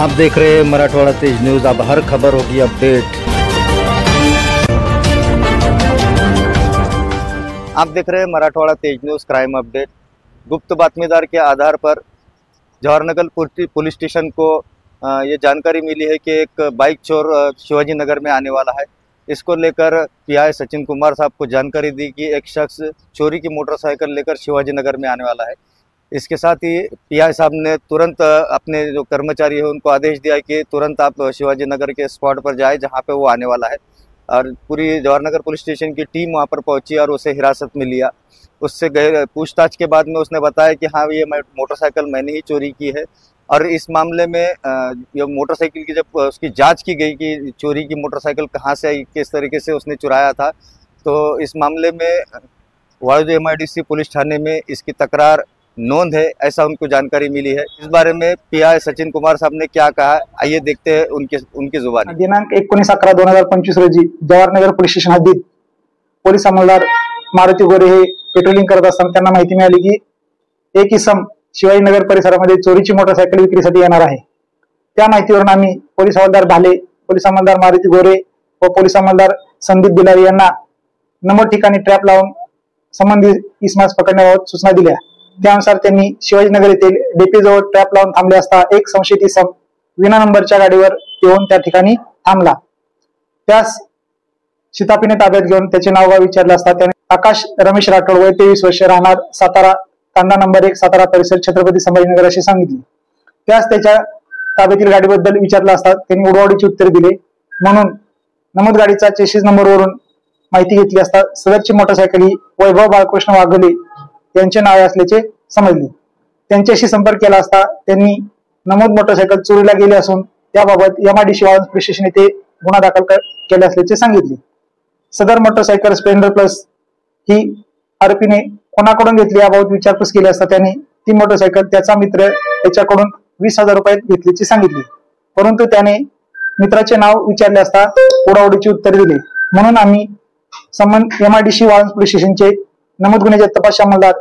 आप देख रहे हैं मराठवाड़ा तेज न्यूज। अब हर खबर होगी अपडेट। आप देख रहे हैं मराठवाड़ा तेज न्यूज क्राइम अपडेट। गुप्त बातमीदार के आधार पर जवाहरनगर पुलिस स्टेशन को ये जानकारी मिली है कि एक बाइक चोर शिवाजी नगर में आने वाला है। इसको लेकर पीआई सचिन कुमार साहब को जानकारी दी कि एक शख्स चोरी की मोटरसाइकिल लेकर शिवाजी नगर में आने वाला है। इसके साथ ही पीआई साहब ने तुरंत अपने जो कर्मचारी है उनको आदेश दिया कि तुरंत आप शिवाजी नगर के स्पॉट पर जाए जहां पे वो आने वाला है। और पूरी जवाहरनगर पुलिस स्टेशन की टीम वहां पर पहुंची और उसे हिरासत में लिया। उससे गहरे पूछताछ के बाद में उसने बताया कि हाँ, ये मोटरसाइकिल मैंने ही चोरी की है। और इस मामले में ये मोटरसाइकिल की जब उसकी जांच की गई कि चोरी की मोटरसाइकिल कहाँ से आई, किस तरीके से उसने चुराया था, तो इस मामले में वाड़ू MIDC पुलिस थाने में इसकी तकरार नोंद है, ऐसा उनको जानकारी मिली है। इस बारे में पीआई सचिन कुमार साहब ने क्या कहा, आइए देखते हैं उनकी जुबानी। दिनांक 19/11/2025 रोजी जवाहरनगर पोलीस स्टेशन हद्दीत पोलीस अंमलदार मारुती गोरे हे पेट्रोलिंग करत असताना त्यांना माहिती मिळाली की एक इसम शिवाजीनगर परिसरामध्ये चोरीची मोटरसायकल विक्रीसाठी येणार आहे। त्या माहितीवरून आम्ही पोलीस हवालदार भाले, पोलीस अंमलदार मारुती गोरे व पोलीस अंमलदार संदीप बिलारी यांना नमूद ठिकाणी ट्रॅप लावून संबंधित इसमास पकडण्याबाबत सूचना दिल्या। त्यानुसार त्यांनी शिवाजीनगर येथील डेपीजवळ ट्रॅप लावून थांबले असता एक संशयित इसम विना नंबरच्या गाडीवर येऊन त्या ठिकाणी थांबला। त्यास शिताफीने ताब्यात घेऊन त्याचे नाव विचारले असता त्याने आकाश रमेश राठोड वय 23 वर्ष राहणार सातारा तांडा नंबर 1 सातारा परिसर छत्रपती संभाजीनगर असे सांगितले। त्यास त्याच्या ताब्यातील गाडीबद्दल विचारले असता त्यांनी उडवाउडीची उत्तरे दिले। म्हणून नमूद गाडीचा चेसिस नंबरवरून माहिती घेतली असता सदरची मोटरसायकल ही वैभव बाळकृष्ण वाघोले यांचे नाव असल्याचे समजले। त्यांच्याशी संपर्क केला असता त्यांनी नमूद मोटरसायकल चोरीला गेली असून त्याबाबत MIDC वाळूंज पोलीस स्टेशन येथे गुन्हा दाखल केला असल्याचे सांगितले। सदर मोटरसायकल स्प्लेंडर प्लस ही आरोपीने कोणाकडून घेतली याबाबत विचारपूस केली असता त्यांनी ती मोटरसायकल त्याचा मित्र त्याच्याकडून 20,000 रुपयात घेतल्याचे सांगितले। परंतु त्याने मित्राचे नाव विचारले असता उडाउडीची उत्तरे दिली। म्हणून आम्ही MIDC वाळूंज पोलीस स्टेशनचे नमूद गुन्ह्याचे तपास अंमलदार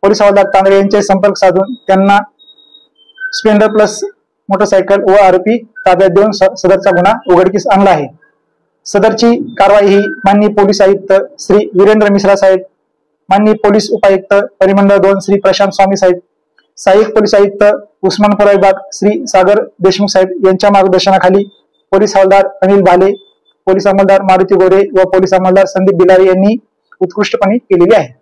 पोलीस हवालदार तांगडे यांचे संपर्क साधून त्यांना स्प्लेंडर प्लस मोटरसायकल व आरोपी ताब्यात देऊन सदरचा गुन्हा उघडकीस आणला आहे। सदरची कारवाई ही माननीय पोलीस आयुक्त श्री वीरेंद्र मिश्रा साहेब, माननीय पोलीस उपायुक्त परिमंडळ 2 श्री प्रशांत स्वामी साहेब, सहाय्यक पोलीस आयुक्त उस्मानाबाद विभाग श्री सागर देशमुख साहेब यांच्या मार्गदर्शनाखाली पोलीस हवालदार अनिल भाले, पोलीस अंमलदार मारुती गोरे व पोलीस अंमलदार संदीप बिलारी यांनी उत्कृष्टपणे केलेली आहे।